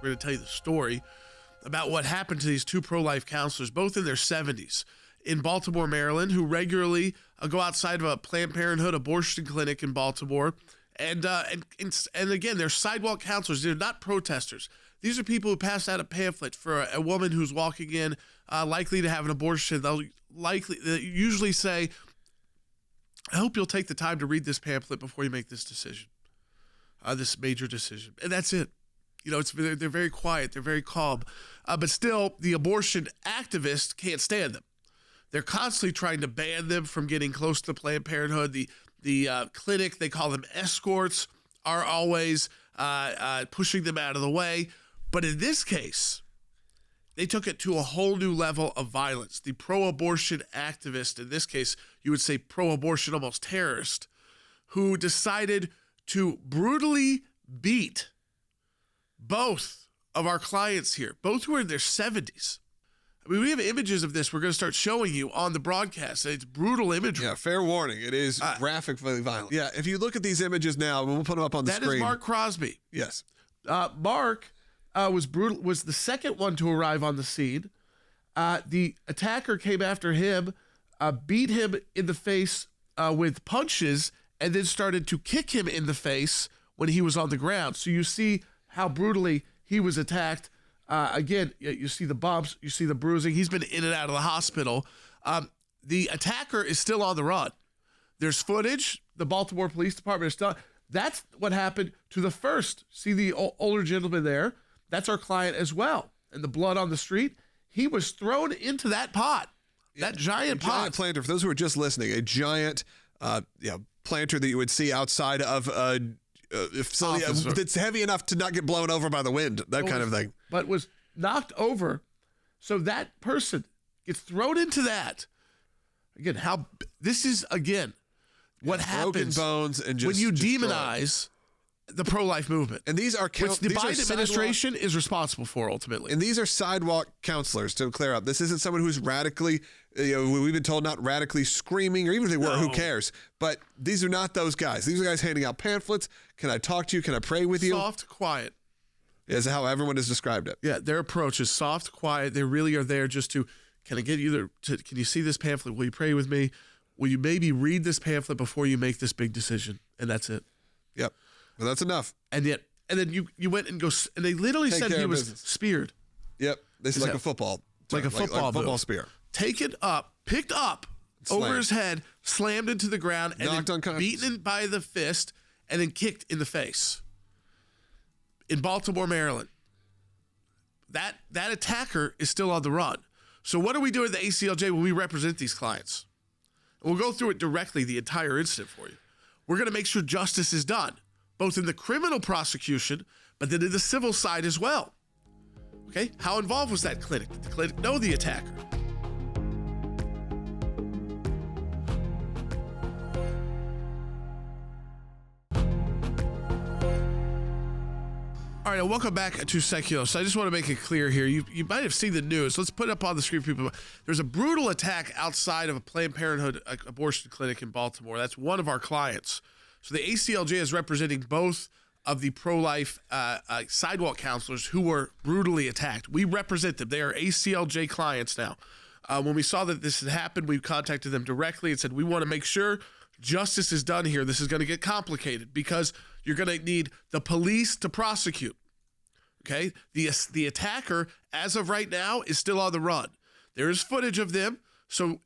We're going to tell you the story about what happened to these two pro-life counselors, both in their 70s, in Baltimore, Maryland, who regularly go outside of a Planned Parenthood abortion clinic in Baltimore. And again, they're sidewalk counselors. They're not protesters. These are people who pass out a pamphlet for a woman who's walking in, likely to have an abortion. They usually say, I hope you'll take the time to read this pamphlet before you make this decision, this major decision. And that's it. You know, they're very quiet. They're very calm. But still, the abortion activists can't stand them. They're constantly trying to ban them from getting close to Planned Parenthood. The clinic, they call them escorts, are always pushing them out of the way. But in this case, they took it to a whole new level of violence. The pro-abortion activist, in this case, you would say pro-abortion almost terrorist, who decided to brutally beat both of our clients here, both who are in their 70s. I mean, we have images of this we're going to start showing you on the broadcast. It's brutal imagery. Yeah, fair warning. It is graphically violent. Yeah, if you look at these images now, we'll put them up on the screen. That is Mark Crosby. Yes. Mark was the second one to arrive on the scene. The attacker came after him, beat him in the face with punches, and then started to kick him in the face when he was on the ground. So you see how brutally he was attacked. Again, you see the bumps, you see the bruising. He's been in and out of the hospital. The attacker is still on the run. There's footage. The Baltimore Police Department is still. That's what happened to the first. See the older gentleman there? That's our client as well. And the blood on the street. He was thrown into that pot. That giant pot. Giant planter. For those who are just listening, a giant planter that you would see outside of facility that's heavy enough to not get blown over by the wind, kind of thing. But was knocked over. So that person gets thrown into that. Again, this is, what happens broken bones and just when you destroyed. Demonize the pro-life movement. And these are which the Biden administration is responsible for ultimately. And these are sidewalk counselors, to clear up. This isn't someone who's radically, we've been told not radically screaming, or even if they were, who cares? But these are not those guys. These are guys handing out pamphlets. Can I talk to you? Can I pray with you? Soft, quiet. Is how everyone has described it. Yeah, their approach is soft, quiet. They really are there just to, can I get you can you see this pamphlet? Will you pray with me? Will you maybe read this pamphlet before you make this big decision? And that's it. Yep. Well, that's enough. And then you went and and they literally said he was speared. Yep. This is like a football. Like a football spear. Taken up, picked up over his head, slammed into the ground, and then beaten by the fist, and then kicked in the face. In Baltimore, Maryland. That attacker is still on the run. So what do we do at the ACLJ when we represent these clients? And we'll go through it directly, the entire incident for you. We're going to make sure justice is done, both in the criminal prosecution, but then in the civil side as well. Okay, how involved was that clinic? Did the clinic know the attacker? All right, and welcome back to Sekulow. So I just want to make it clear here. You might have seen the news. Let's put it up on the screen for people. There's a brutal attack outside of a Planned Parenthood abortion clinic in Baltimore. That's one of our clients. So the ACLJ is representing both of the pro-life sidewalk counselors who were brutally attacked. We represent them. They are ACLJ clients now. When we saw that this had happened, we contacted them directly and said, we want to make sure justice is done here. This is going to get complicated because you're going to need the police to prosecute. Okay? The attacker, as of right now, is still on the run. There is footage of them. So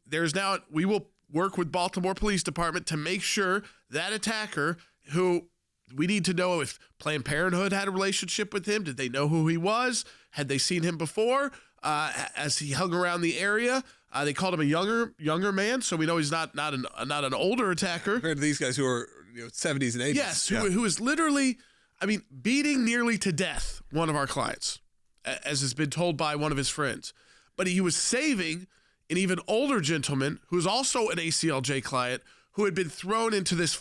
we will work with Baltimore Police Department to make sure that attacker, who we need to know if Planned Parenthood had a relationship with him. Did they know who he was? Had they seen him before? As he hung around the area, they called him a younger man, so we know he's not an older attacker. Compared to these guys who are 70s and 80s. Yes, who is literally, beating nearly to death one of our clients, as has been told by one of his friends. But he was saving an even older gentleman who's also an ACLJ client who had been thrown into this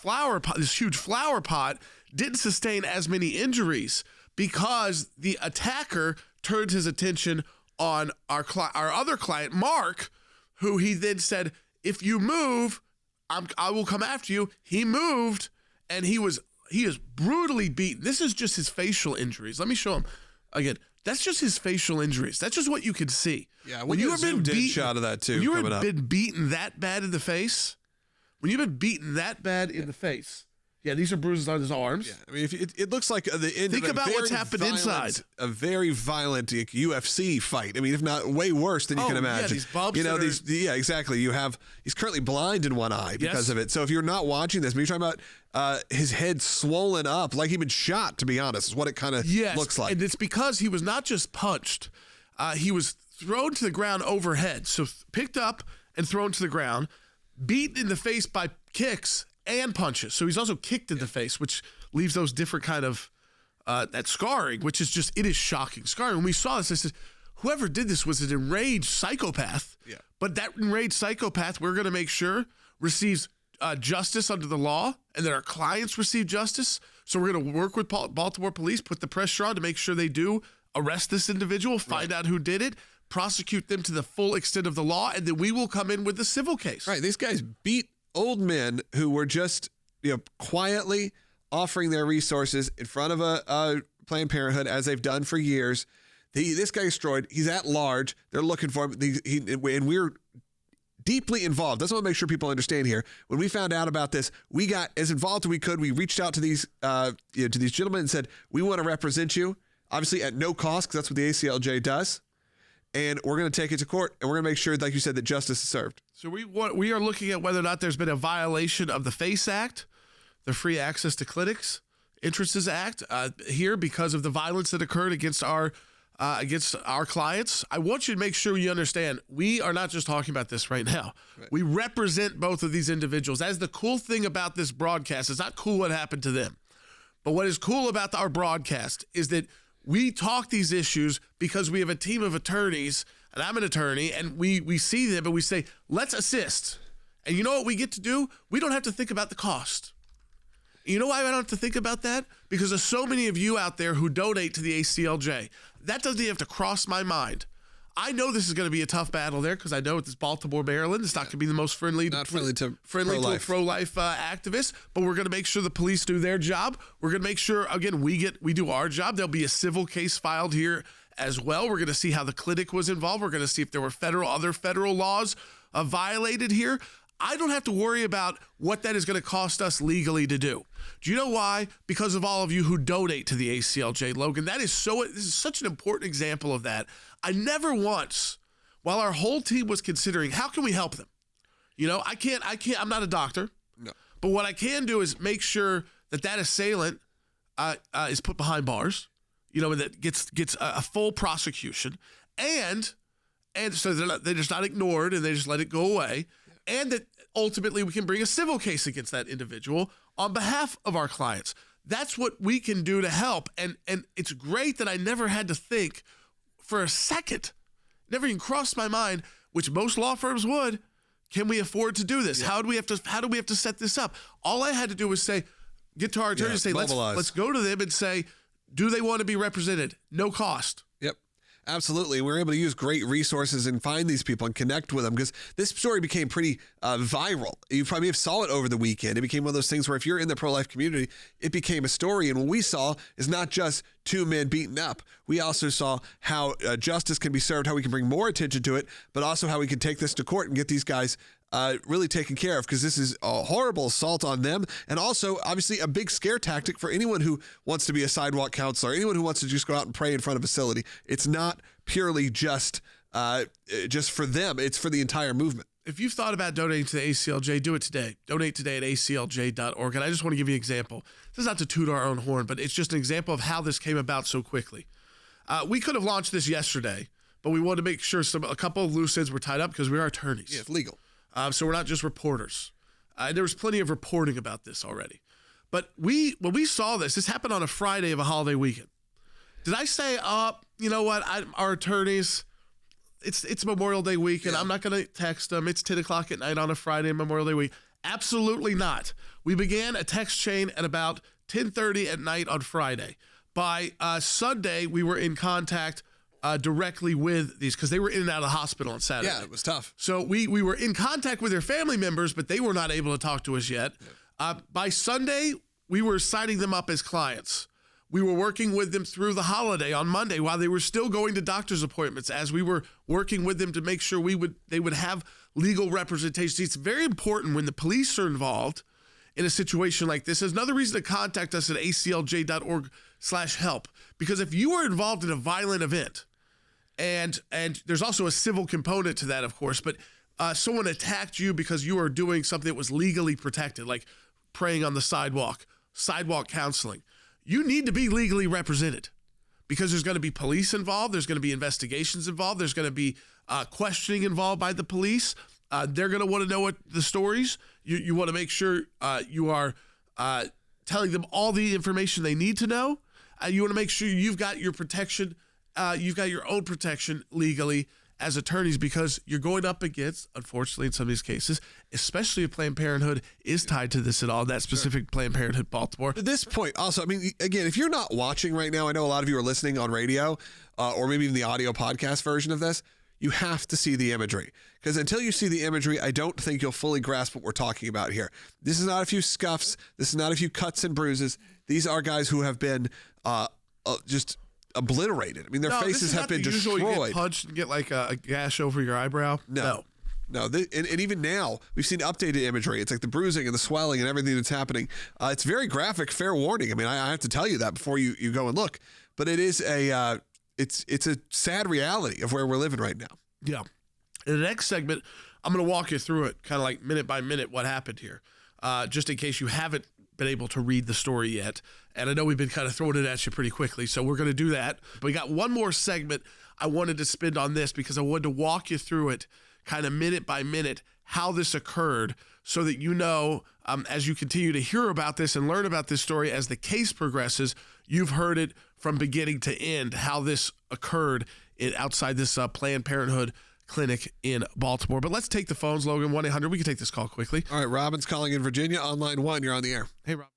huge flower pot, didn't sustain as many injuries because the attacker turned his attention on our other client, Mark, who he then said, if you move, I will come after you. He moved, and he is brutally beaten. This is just his facial injuries. Let me show him. Again, that's just his facial injuries. That's just what you can see. Yeah, when you have been beaten, shot of that too. When you have been beaten that bad in the face, yeah, these are bruises on his arms. Yeah, I mean, if it looks like the end. Think about what's happened inside. A very violent UFC fight. I mean, if not way worse than you can imagine. Yeah, these bumps. Yeah, exactly. He's currently blind in one eye because of it. So if you're not watching this, you're talking about his head swollen up, like he'd been shot. To be honest, is what it kind of looks like. And it's because he was not just punched; he was thrown to the ground overhead. So picked up and thrown to the ground, beaten in the face by kicks and punches. So he's also kicked in the face, which leaves those different kind of that scarring, which is just, it is shocking scarring. When we saw this, I said, whoever did this was an enraged psychopath. Yeah. But that enraged psychopath, we're going to make sure receives justice under the law, and that our clients receive justice. So we're going to work with Baltimore police, put the pressure on to make sure they do arrest this individual, find out who did it, prosecute them to the full extent of the law, and then we will come in with the civil case. Right. These guys beat old men who were just, quietly offering their resources in front of a Planned Parenthood, as they've done for years. This guy destroyed. He's at large. They're looking for him. And we're deeply involved. That's what I want to make sure people understand here. When we found out about this, we got as involved as we could. We reached out to these gentlemen and said, we want to represent you, obviously at no cost, because that's what the ACLJ does. And we're going to take it to court, and we're going to make sure, like you said, that justice is served. So we are looking at whether or not there's been a violation of the FACE Act, the Free Access to Clinics Entrances Act, here because of the violence that occurred against our clients. I want you to make sure you understand, we are not just talking about this right now. Right. We represent both of these individuals. That's the cool thing about this broadcast. It's not cool what happened to them. But what is cool about our broadcast is that we talk these issues because we have a team of attorneys, and I'm an attorney, and we see them and we say, let's assist. And you know what we get to do? We don't have to think about the cost. You know why I don't have to think about that? Because there's so many of you out there who donate to the ACLJ. That doesn't even have to cross my mind. I know this is going to be a tough battle there because I know it's Baltimore, Maryland. It's not going to be the most friendly to a pro-life activist, but we're going to make sure the police do their job. We're going to make sure, again, we do our job. There'll be a civil case filed here as well. We're going to see how the clinic was involved. We're going to see if there were other federal laws violated here. I don't have to worry about what that is going to cost us legally to do. Do you know why? Because of all of you who donate to the ACLJ, Logan. This is such an important example of that. I never once, while our whole team was considering, how can we help them? I'm not a doctor. No. But what I can do is make sure that assailant is put behind bars, and that gets a full prosecution, and so they're just not ignored and they just let it go away. And that ultimately we can bring a civil case against that individual on behalf of our clients. That's what we can do to help. And it's great that I never had to think for a second, never even crossed my mind, which most law firms would, can we afford to do this? Yeah. How do we have to set this up? All I had to do was get to our attorney and say, let's go to them and say, do they want to be represented? No cost. Absolutely. We were able to use great resources and find these people and connect with them because this story became pretty viral. You probably saw it over the weekend. It became one of those things where if you're in the pro-life community, it became a story. And what we saw is not just two men beaten up. We also saw how justice can be served, how we can bring more attention to it, but also how we can take this to court and get these guys really taken care of, because this is a horrible assault on them, and also obviously a big scare tactic for anyone who wants to be a sidewalk counselor, anyone who wants to just go out and pray in front of a facility. It's not purely just for them, it's for the entire movement. If you've thought about donating to the ACLJ, do it today. Donate today at aclj.org. And I just want to give you an example. This is not to toot our own horn, but it's just an example of how this came about so quickly. We could have launched this yesterday, but we wanted to make sure a couple of loose ends were tied up because we are attorneys. Yeah, it's legal. So we're not just reporters. There was plenty of reporting about this already. But when we saw this happened on a Friday of a holiday weekend. Did I say, you know what, our attorneys, it's Memorial Day weekend. Yeah. I'm not going to text them. It's 10 o'clock at night on a Friday, Memorial Day week. Absolutely not. We began a text chain at about 10:30 at night on Friday. By Sunday, we were in contact directly with these because they were in and out of the hospital on Saturday. Yeah, it was tough. So we were in contact with their family members, but they were not able to talk to us yet. Yeah. By Sunday, we were signing them up as clients. We were working with them through the holiday on Monday while they were still going to doctor's appointments, as we were working with them to make sure they would have legal representation. It's very important when the police are involved in a situation like this. There's another reason to contact us at aclj.org/help, because if you are involved in a violent event, and there's also a civil component to that, of course, but someone attacked you because you are doing something that was legally protected, like praying on the sidewalk counseling, you need to be legally represented, because there's going to be police involved, there's going to be investigations involved, there's going to be questioning involved by the police. They're going to want to know what the stories. You want to make sure you are telling them all the information they need to know. You want to make sure you've got your protection, you've got your own protection legally as attorneys, because you're going up against, unfortunately, in some of these cases, especially if Planned Parenthood is tied to this at all, that specific Planned Parenthood Baltimore. At this point, also, I mean, again, if you're not watching right now, I know a lot of you are listening on radio or maybe even the audio podcast version of this, you have to see the imagery, because until you see the imagery, I don't think you'll fully grasp what we're talking about here. This is not a few scuffs. This is not a few cuts and bruises. These are guys who have been just obliterated. I mean, their faces have been destroyed. You get punched and get like a gash over your eyebrow. No. And even now, we've seen updated imagery. It's like the bruising and the swelling and everything that's happening. It's very graphic, fair warning. I mean, I have to tell you that before you go and look. But it is it's a sad reality of where we're living right now. Yeah. In the next segment, I'm going to walk you through it, kind of like minute by minute, what happened here, just in case you haven't been able to read the story yet. And I know we've been kind of throwing it at you pretty quickly, so we're going to do that. But we got one more segment I wanted to spend on this, because I wanted to walk you through it kind of minute by minute, how this occurred, so that you know, as you continue to hear about this and learn about this story as the case progresses, you've heard it from beginning to end, how this occurred outside this Planned Parenthood clinic in Baltimore. But let's take the phones, Logan. 1-800. We can take this call quickly. All right, Robin's calling in Virginia on line 1. You're on the air. Hey, Rob.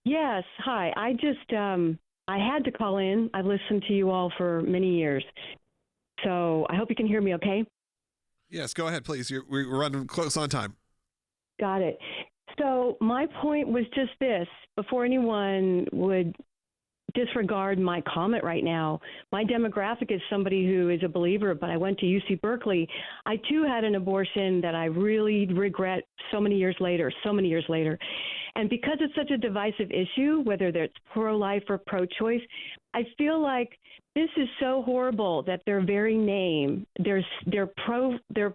Yes. Hi. I just I had to call in. I've listened to you all for many years, so I hope you can hear me okay. Yes, go ahead, please. We're running close on time. Got it. So my point was just this: before anyone would disregard my comment right now, my demographic is somebody who is a believer, but I went to UC Berkeley. I too had an abortion that I really regret so many years later. And because it's such a divisive issue, whether it's pro-life or pro-choice, I feel like this is so horrible that their very name, their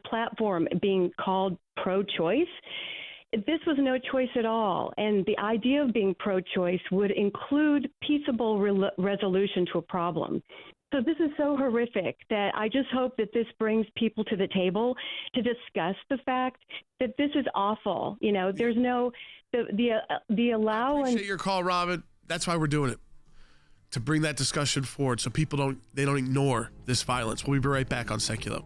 platform being called pro-choice, this was no choice at all. And the idea of being pro-choice would include peaceable resolution to a problem. So this is so horrific that I just hope that this brings people to the table to discuss the fact that this is awful. You know, there's no the allow. I appreciate your call, Robin. That's why we're doing it, to bring that discussion forward, so people don't ignore this violence. We'll be right back on Sekulow.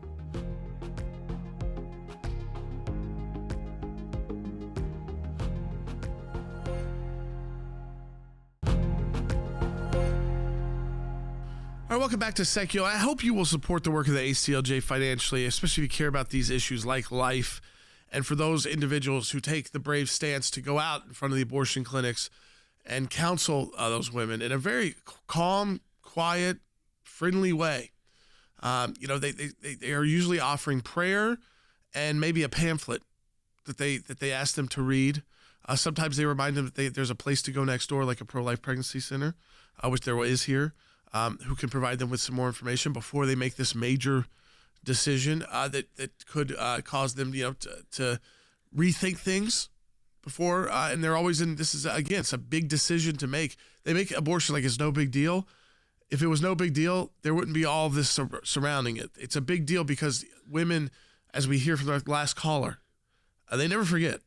All right, welcome back to Sekulow. I hope you will support the work of the ACLJ financially, especially if you care about these issues like life. And for those individuals who take the brave stance to go out in front of the abortion clinics and counsel those women in a very calm, quiet, friendly way. They are usually offering prayer and maybe a pamphlet that they ask them to read. Sometimes they remind them that there's a place to go next door, like a pro-life pregnancy center, which there is here. Who can provide them with some more information before they make this major decision that could cause them, to rethink things before. And they're always in, this is, again, it's a big decision to make. They make abortion like it's no big deal. If it was no big deal, there wouldn't be all of this surrounding it. It's a big deal because women, as we hear from the last caller, they never forget.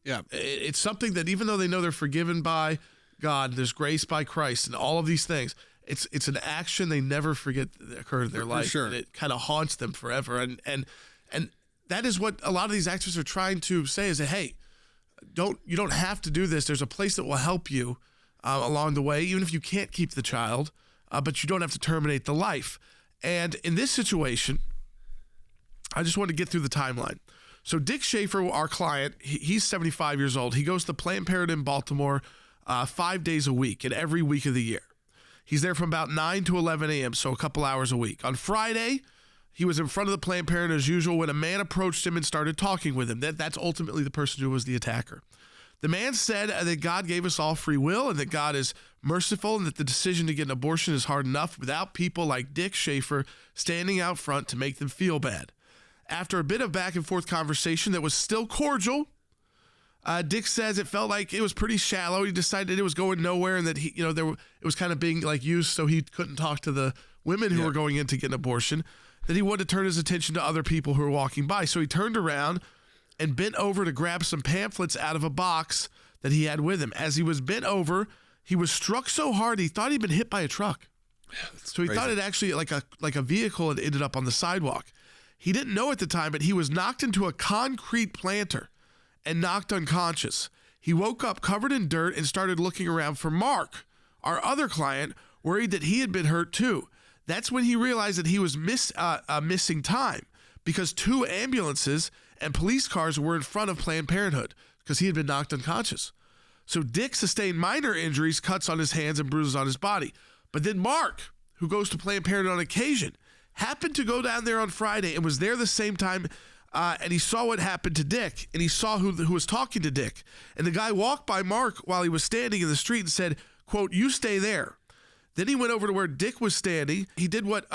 Yeah. It's something that even though they know they're forgiven by God, there's grace by Christ and all of these things, it's an action they never forget that occurred in their life. Sure. And it kind of haunts them forever. And that is what a lot of these activists are trying to say is that, hey, you don't have to do this. There's a place that will help you along the way, even if you can't keep the child, but you don't have to terminate the life. And in this situation, I just want to get through the timeline. So Dick Schaefer, our client, he's 75 years old. He goes to Planned Parenthood in Baltimore 5 days a week, and every week of the year. He's there from about 9 to 11 a.m., so a couple hours a week. On Friday, he was in front of the Planned Parenthood as usual when a man approached him and started talking with him. That's ultimately the person who was the attacker. The man said that God gave us all free will and that God is merciful and that the decision to get an abortion is hard enough without people like Dick Schaefer standing out front to make them feel bad. After a bit of back and forth conversation that was still cordial, Dick says it felt like it was pretty shallow. He decided it was going nowhere and that it was kind of being like used so he couldn't talk to the women who were going in to get an abortion, that he wanted to turn his attention to other people who were walking by. So he turned around and bent over to grab some pamphlets out of a box that he had with him. As he was bent over, he was struck so hard he thought he'd been hit by a truck. So he thought it actually like a vehicle had ended up on the sidewalk. He didn't know at the time, but he was knocked into a concrete planter and knocked unconscious. He woke up covered in dirt and started looking around for Mark, our other client, worried that he had been hurt too. That's when he realized that he was missing time because 2 ambulances and police cars were in front of Planned Parenthood because he had been knocked unconscious. So Dick sustained minor injuries, cuts on his hands and bruises on his body. But then Mark, who goes to Planned Parenthood on occasion, happened to go down there on Friday and was there the same time, and he saw what happened to Dick, and he saw who was talking to Dick. And the guy walked by Mark while he was standing in the street and said, quote, "You stay there." Then he went over to where Dick was standing. He did what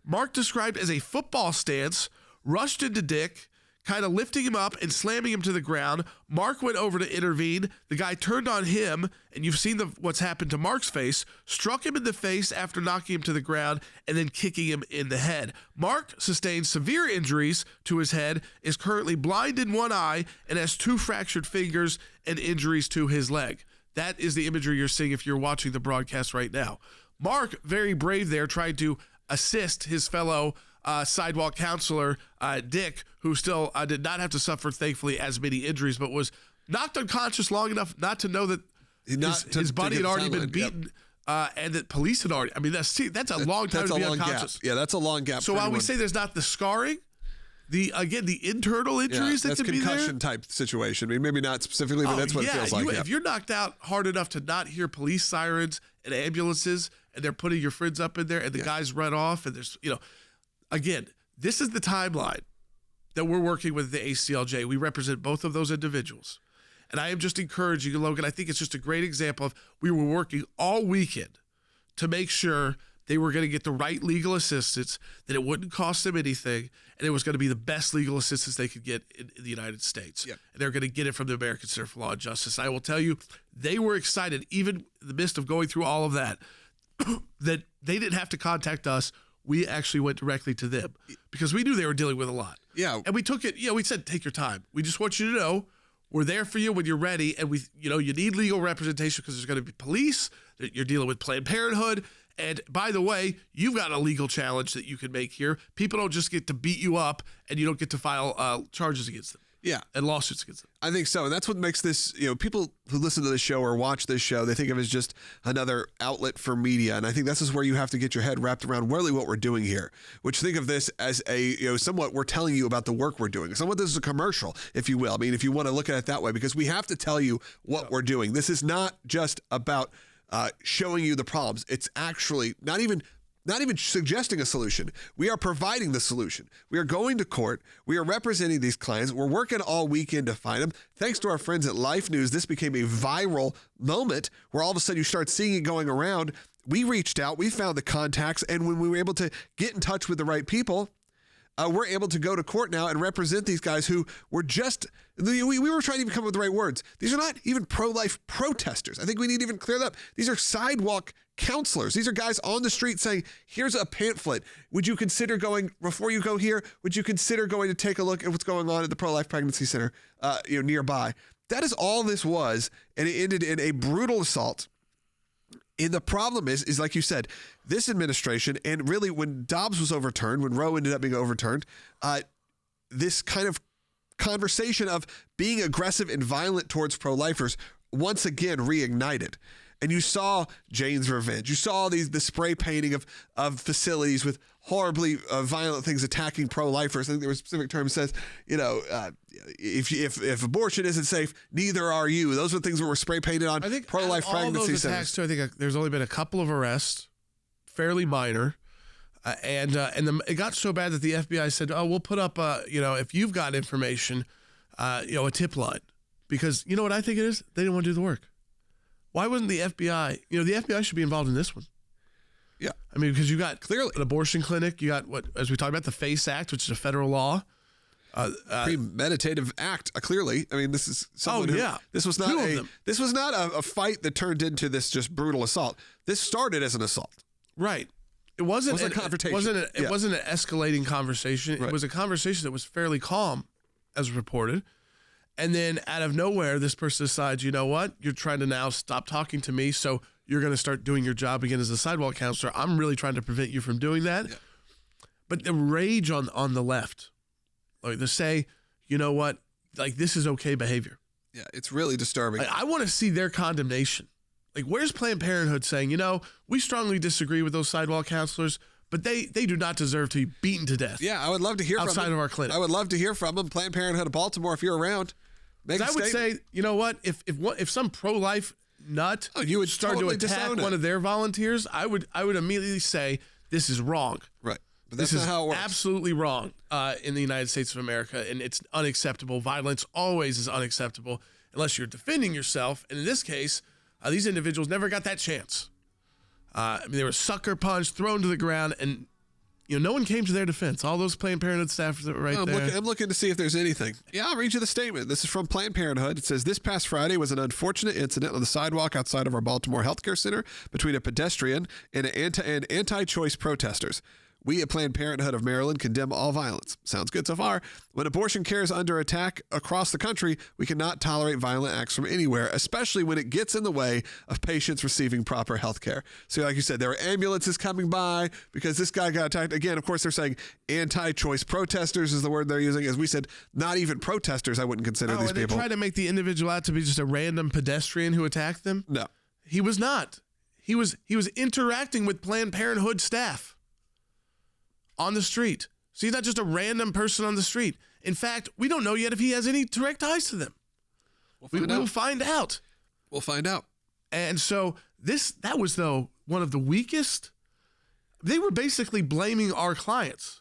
Mark described as a football stance, rushed into Dick, kind of lifting him up and slamming him to the ground. Mark went over to intervene. The guy turned on him, and you've seen what's happened to Mark's face, struck him in the face after knocking him to the ground and then kicking him in the head. Mark sustained severe injuries to his head, is currently blind in one eye, and has 2 fractured fingers and injuries to his leg. That is the imagery you're seeing if you're watching the broadcast right now. Mark, very brave there, tried to assist his fellow sidewalk counselor, Dick, who still did not have to suffer, thankfully, as many injuries, but was knocked unconscious long enough not to know that his buddy had already been beaten, and that police had already. I mean, that's a long time to be unconscious. Gap. Yeah, that's a long gap. So while we say there's not the scarring, the internal injuries that could be there. That's concussion type situation. I mean, maybe not specifically, but that's what it feels like. If you're knocked out hard enough to not hear police sirens and ambulances, and they're putting your friends up in there, and the guys run off, and there's, again, this is the timeline that we're working with the ACLJ. We represent both of those individuals. And I am just encouraging you, Logan. I think it's just a great example of we were working all weekend to make sure they were going to get the right legal assistance, that it wouldn't cost them anything, and it was going to be the best legal assistance they could get in the United States. Yep. And they're going to get it from the American Center for Law and Justice. I will tell you, they were excited, even in the midst of going through all of that, that they didn't have to contact us. We actually went directly to them because we knew they were dealing with a lot. Yeah. And we took it, we said, take your time. We just want you to know we're there for you when you're ready. And you need legal representation because there's going to be police, that you're dealing with Planned Parenthood. And by the way, you've got a legal challenge that you can make here. People don't just get to beat you up and you don't get to file charges against them. Yeah. And lawsuits against them. I think so. And that's what makes this, people who listen to this show or watch this show, they think of it as just another outlet for media. And I think this is where you have to get your head wrapped around really what we're doing here, which think of this as a, somewhat we're telling you about the work we're doing. Somewhat this is a commercial, if you will. I mean, if you want to look at it that way, because we have to tell you what we're doing. This is not just about showing you the problems. It's actually not even suggesting a solution. We are providing the solution. We are going to court. We are representing these clients. We're working all weekend to find them. Thanks to our friends at Life News, this became a viral moment where all of a sudden you start seeing it going around. We reached out, we found the contacts, and when we were able to get in touch with the right people, we're able to go to court now and represent these guys who were just, we were trying to even come up with the right words. These are not even pro-life protesters. I think we need to even clear that up. These are sidewalk counselors. These are guys on the street saying, here's a pamphlet. Would you consider going, before you go here, would you consider going to take a look at what's going on at the Pro-Life Pregnancy Center nearby? That is all this was, and it ended in a brutal assault. And the problem is like you said, this administration, and really when Dobbs was overturned, when Roe ended up being overturned, this kind of conversation of being aggressive and violent towards pro-lifers once again reignited. and you saw Jane's Revenge. You saw the spray painting of facilities with horribly violent things attacking pro-lifers. I think there was a specific term that says, if abortion isn't safe, neither are you. Those are the things that were spray painted on pro-life pregnancy centers. Too, I think there's only been a couple of arrests, fairly minor. It got so bad that the FBI said, "Oh, we'll put up, if you've got information, a tip line." Because you know what I think it is? They didn't want to do the work. Why wasn't the FBI? The FBI should be involved in this one. Yeah. I mean, because you got clearly an abortion clinic. You got as we talked about, the FACE Act, which is a federal law. Premeditative act. Clearly, I mean, this is someone this was not a fight that turned into this just brutal assault. This started as an assault. Right. It wasn't a confrontation. It wasn't an escalating conversation. Right. It was a conversation that was fairly calm, as reported. And then out of nowhere, this person decides, you know what? You're trying to now stop talking to me, so you're going to start doing your job again as a sidewalk counselor. I'm really trying to prevent you from doing that. Yeah. But the rage on the left, like to say, you know what? Like, this is okay behavior. Yeah, it's really disturbing. I want to see their condemnation. Like, where's Planned Parenthood saying, we strongly disagree with those sidewalk counselors, but they do not deserve to be beaten to death. Yeah, I would love to hear from them. Outside of our clinic. I would love to hear from them. Planned Parenthood of Baltimore, if you're around, make a statement. I would say, you know what? If some pro-life nut you would start totally to attack one of their volunteers, I would immediately say this is wrong. Right. But that's not how it works. Absolutely wrong in the United States of America, and it's unacceptable. Violence always is unacceptable unless you're defending yourself. And in this case, these individuals never got that chance. They were sucker punched, thrown to the ground, and no one came to their defense. All those Planned Parenthood staff that were right there. I'm looking to see if there's anything. Yeah, I'll read you the statement. This is from Planned Parenthood. It says, this past Friday was an unfortunate incident on the sidewalk outside of our Baltimore Healthcare Center between a pedestrian and anti-choice protesters. We at Planned Parenthood of Maryland condemn all violence. Sounds good so far. When abortion care is under attack across the country, we cannot tolerate violent acts from anywhere, especially when it gets in the way of patients receiving proper health care. So like you said, there were ambulances coming by because this guy got attacked. Again, of course, they're saying anti-choice protesters is the word they're using. As we said, not even protesters I wouldn't consider these people. They try to make the individual out to be just a random pedestrian who attacked them? No. He was not. He was interacting with Planned Parenthood staff on the street. So he's not just a random person on the street. In fact, we don't know yet if he has any direct ties to them. We'll find out. We'll find out. And so that was, though, one of the weakest. They were basically blaming our clients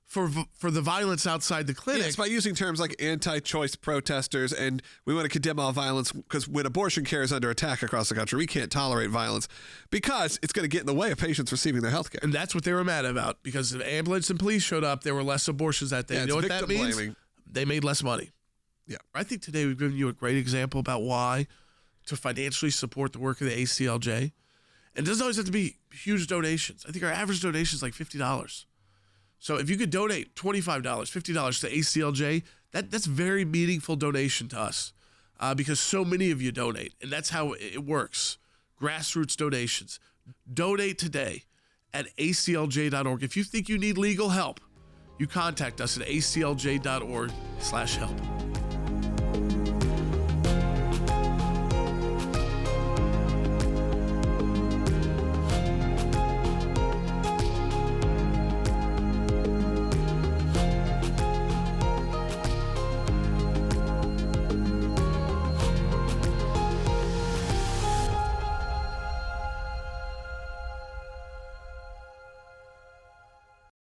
for the violence outside the clinic. Yeah, it's by using terms like anti-choice protesters, and we want to condemn all violence because when abortion care is under attack across the country, we can't tolerate violence because it's going to get in the way of patients receiving their health care. And that's what they were mad about, because if ambulance and police showed up, there were less abortions that day. Yeah, you know what that means? Blaming. They made less money. Yeah. I think today we've given you a great example about why to financially support the work of the ACLJ. And it doesn't always have to be huge donations. I think our average donation is like $50. So if you could donate $25, $50 to ACLJ, that's very meaningful donation to us because so many of you donate, and that's how it works. Grassroots donations. Donate today at aclj.org. If you think you need legal help, you contact us at aclj.org/help.